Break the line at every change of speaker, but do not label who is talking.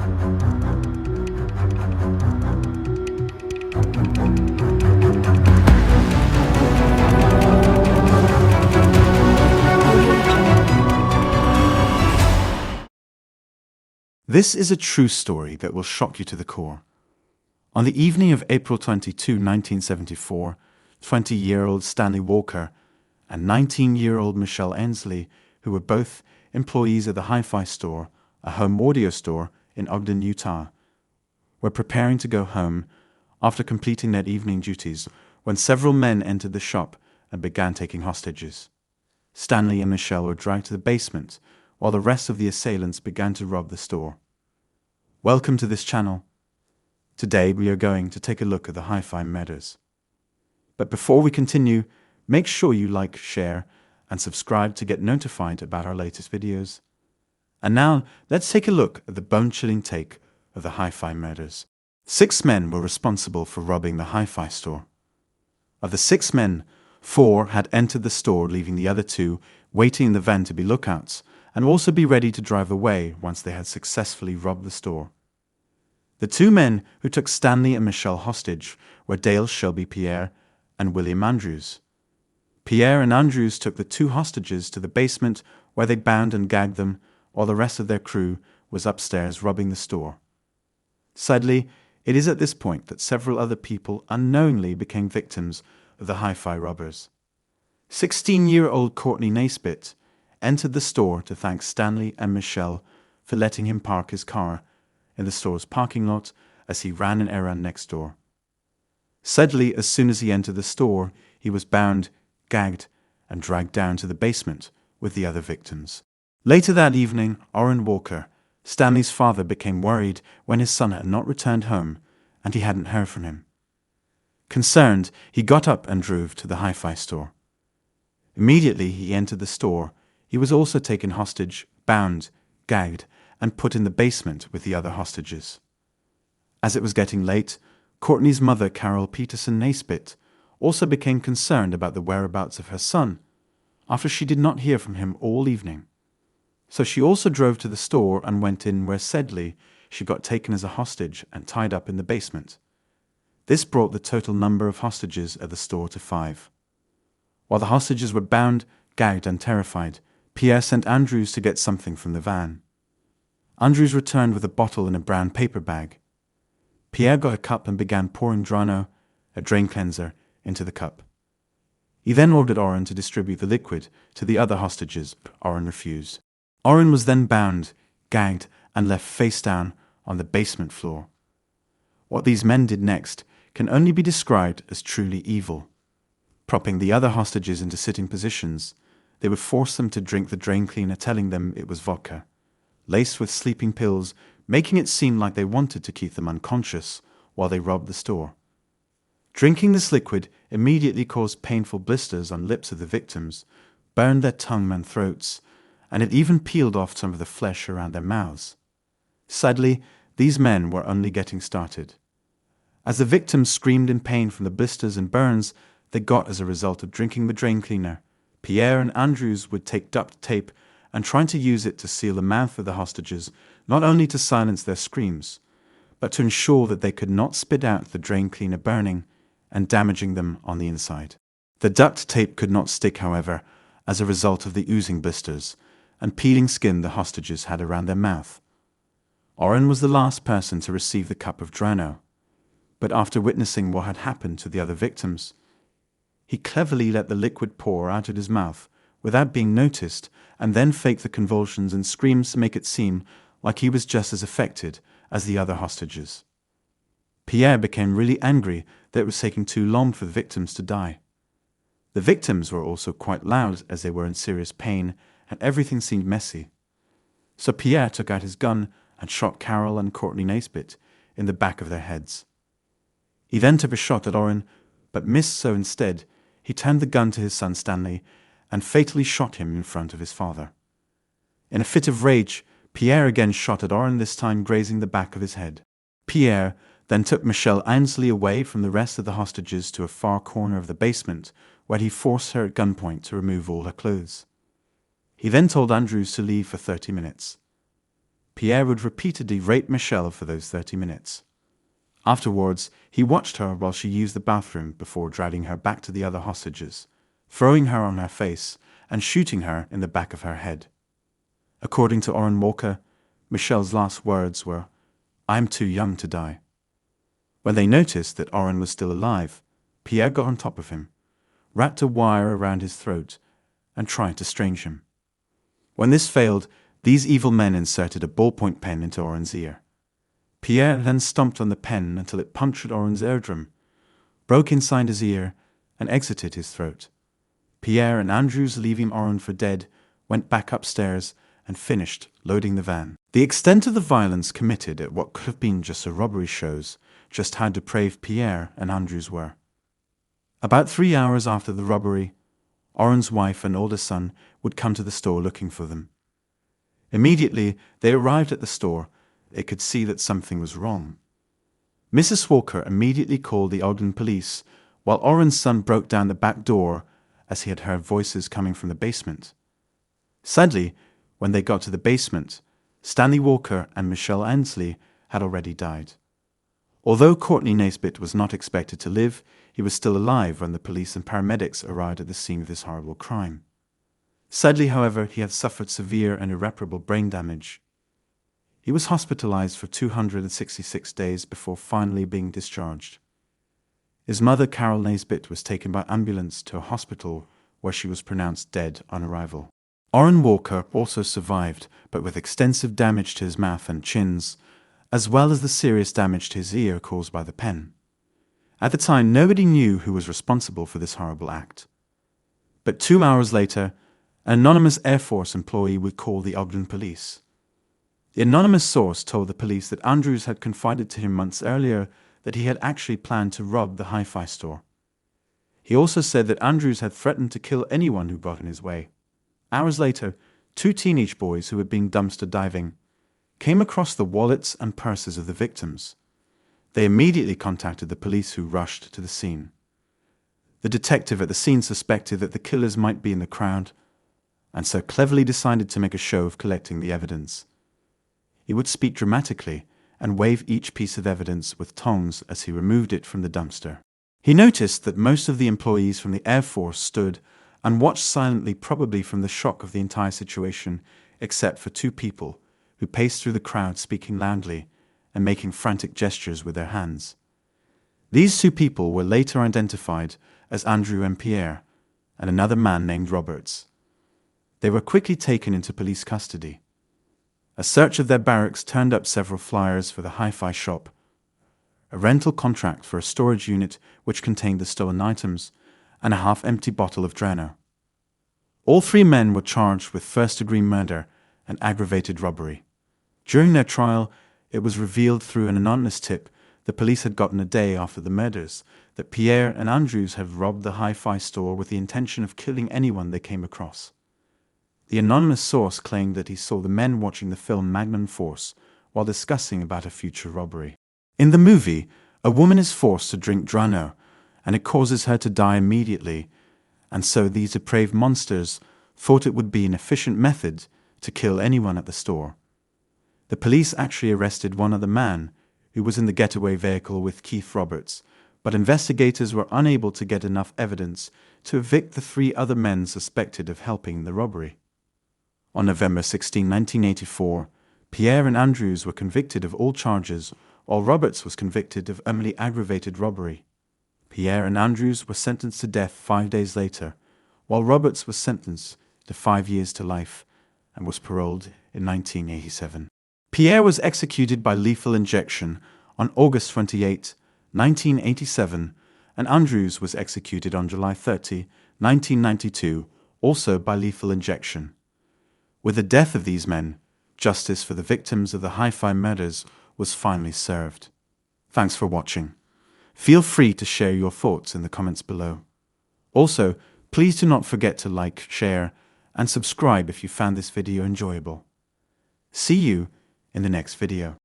This is a true story that will shock you to the core. On the evening of April 22, 1974, 20-year-old Stanley Walker and 19-year-old Michelle Ensley, who were both employees of the Hi-Fi store, a home audio store in Ogden, Utah, were preparing to go home after completing their evening duties when several men entered the shop and began taking hostages. Stanley and Michelle were dragged to the basement while the rest of the assailants began to rob the store. Welcome to this channel. Today we are going to take a look at the Hi-Fi murders. But before we continue, make sure you like, share, and subscribe to get notified about our latest videos. And now, let's take a look at the bone-chilling take of the Hi-Fi murders. 6 men were responsible for robbing the Hi-Fi store. Of the 6 men, 4 had entered the store, leaving the other 2 waiting in the van to be lookouts and also be ready to drive away once they had successfully robbed the store. The 2 men who took Stanley and Michelle hostage were Dale Shelby Pierre and William Andrews. Pierre and Andrews took the 2 hostages to the basement where they bound and gagged them while the rest of their crew was upstairs robbing the store. Sadly, it is at this point that several other people unknowingly became victims of the Hi-Fi robbers. 16-year-old Courtney Naisbitt entered the store to thank Stanley and Michelle for letting him park his car in the store's parking lot as he ran an errand next door. Sadly, as soon as he entered the store, he was bound, gagged, and dragged down to the basement with the other victims. Later that evening, Orrin Walker, Stanley's father, became worried when his son had not returned home and he hadn't heard from him. Concerned, he got up and drove to the Hi-Fi store. Immediately he entered the store, he was also taken hostage, bound, gagged, and put in the basement with the other hostages. As it was getting late, Courtney's mother, Carol Peterson Naisbitt, also became concerned about the whereabouts of her son, after she did not hear from him all evening. So she also drove to the store and went in where sadly she got taken as a hostage and tied up in the basement. This brought the total number of hostages at the store to 5. While the hostages were bound, gagged, and terrified, Pierre sent Andrews to get something from the van. Andrews returned with a bottle in a brown paper bag. Pierre got a cup and began pouring Drano, a drain cleanser, into the cup. He then ordered Orrin to distribute the liquid to the other hostages. Orrin refused. Orrin was then bound, gagged, and left face down on the basement floor. What these men did next can only be described as truly evil. Propping the other hostages into sitting positions, they would force them to drink the drain cleaner, telling them it was vodka, laced with sleeping pills, making it seem like they wanted to keep them unconscious while they robbed the store. Drinking this liquid immediately caused painful blisters on lips of the victims, burned their tongue and throats, and it even peeled off some of the flesh around their mouths. Sadly, these men were only getting started. As the victims screamed in pain from the blisters and burns they got as a result of drinking the drain cleaner, Pierre and Andrews would take duct tape and try to use it to seal the mouth of the hostages, not only to silence their screams, but to ensure that they could not spit out the drain cleaner, burning and damaging them on the inside. The duct tape could not stick, however, as a result of the oozing blisters and peeling skin the hostages had around their mouth. Orrin was the last person to receive the cup of Drano, but after witnessing what had happened to the other victims, he cleverly let the liquid pour out of his mouth without being noticed and then faked the convulsions and screams to make it seem like he was just as affected as the other hostages. Pierre became really angry that it was taking too long for the victims to die. The victims were also quite loud as they were in serious pain and everything seemed messy. So Pierre took out his gun and shot Carol and Courtney Naisbitt in the back of their heads. He then took a shot at Orrin, but missed, so instead he turned the gun to his son Stanley and fatally shot him in front of his father. In a fit of rage, Pierre again shot at Orrin, this time grazing the back of his head. Pierre then took Michelle Ainsley away from the rest of the hostages to a far corner of the basement, where he forced her at gunpoint to remove all her clothes. He then told Andrews to leave for 30 minutes. Pierre would repeatedly rape Michelle for those 30 minutes. Afterwards, he watched her while she used the bathroom before dragging her back to the other hostages, throwing her on her face and shooting her in the back of her head. According to Orrin Walker, Michelle's last words were, "I'm too young to die." When they noticed that Orrin was still alive, Pierre got on top of him, wrapped a wire around his throat, and tried to strangle him. When this failed, these evil men inserted a ballpoint pen into Orrin's ear. Pierre then stomped on the pen until it punctured Orrin's eardrum, broke inside his ear, and exited his throat. Pierre and Andrews, leaving Orrin for dead, went back upstairs and finished loading the van. The extent of the violence committed at what could have been just a robbery shows just how depraved Pierre and Andrews were. About 3 hours after the robbery, Orrin's wife and older son would come to the store looking for them. Immediately they arrived at the store, they could see that something was wrong. Mrs. Walker immediately called the Ogden police, while Orrin's son broke down the back door as he had heard voices coming from the basement. Sadly, when they got to the basement, Stanley Walker and Michelle Ansley had already died. Although Courtney Naisbitt was not expected to live, he was still alive when the police and paramedics arrived at the scene of this horrible crime. Sadly, however, he had suffered severe and irreparable brain damage. He was hospitalized for 266 days before finally being discharged. His mother, Carol Naisbitt, was taken by ambulance to a hospital where she was pronounced dead on arrival. Orrin Walker also survived, but with extensive damage to his mouth and chins, as well as the serious damage to his ear caused by the pen. At the time, nobody knew who was responsible for this horrible act. But 2 hours later, an anonymous Air Force employee would call the Ogden police. The anonymous source told the police that Andrews had confided to him months earlier that he had actually planned to rob the hi-fi store. He also said that Andrews had threatened to kill anyone who got in his way. Hours later, 2 teenage boys who had been dumpster diving came across the wallets and purses of the victims. They immediately contacted the police, who rushed to the scene. The detective at the scene suspected that the killers might be in the crowd, and so cleverly decided to make a show of collecting the evidence. He would speak dramatically and wave each piece of evidence with tongs as he removed it from the dumpster. He noticed that most of the employees from the Air Force stood and watched silently, probably from the shock of the entire situation, except for 2 people who paced through the crowd speaking loudly and making frantic gestures with their hands. These 2 people were later identified as Andrew and Pierre, and another man named Roberts. They were quickly taken into police custody. A search of their barracks turned up several flyers for the hi-fi shop, a rental contract for a storage unit which contained the stolen items, and a half-empty bottle of Drano. All 3 men were charged with first-degree murder and aggravated robbery. During their trial, it was revealed through an anonymous tip the police had gotten a day after the murders that Pierre and Andrews had robbed the hi-fi store with the intention of killing anyone they came across. The anonymous source claimed that he saw the men watching the film Magnum Force while discussing about a future robbery. In the movie, a woman is forced to drink Drano, and it causes her to die immediately, and so these depraved monsters thought it would be an efficient method to kill anyone at the store. The police actually arrested one other man who was in the getaway vehicle with Keith Roberts, but investigators were unable to get enough evidence to evict the 3 other men suspected of helping in the robbery. On November 16, 1984, Pierre and Andrews were convicted of all charges, while Roberts was convicted of only aggravated robbery. Pierre and Andrews were sentenced to death 5 days later, while Roberts was sentenced to 5 years to life and was paroled in 1987. Pierre was executed by lethal injection on August 28, 1987, and Andrews was executed on July 30, 1992, also by lethal injection. With the death of these men, justice for the victims of the hi-fi murders was finally served. Thanks for watching. Feel free to share your thoughts in the comments below. Also, please do not forget to like, share, and subscribe if you found this video enjoyable. See you in the next video.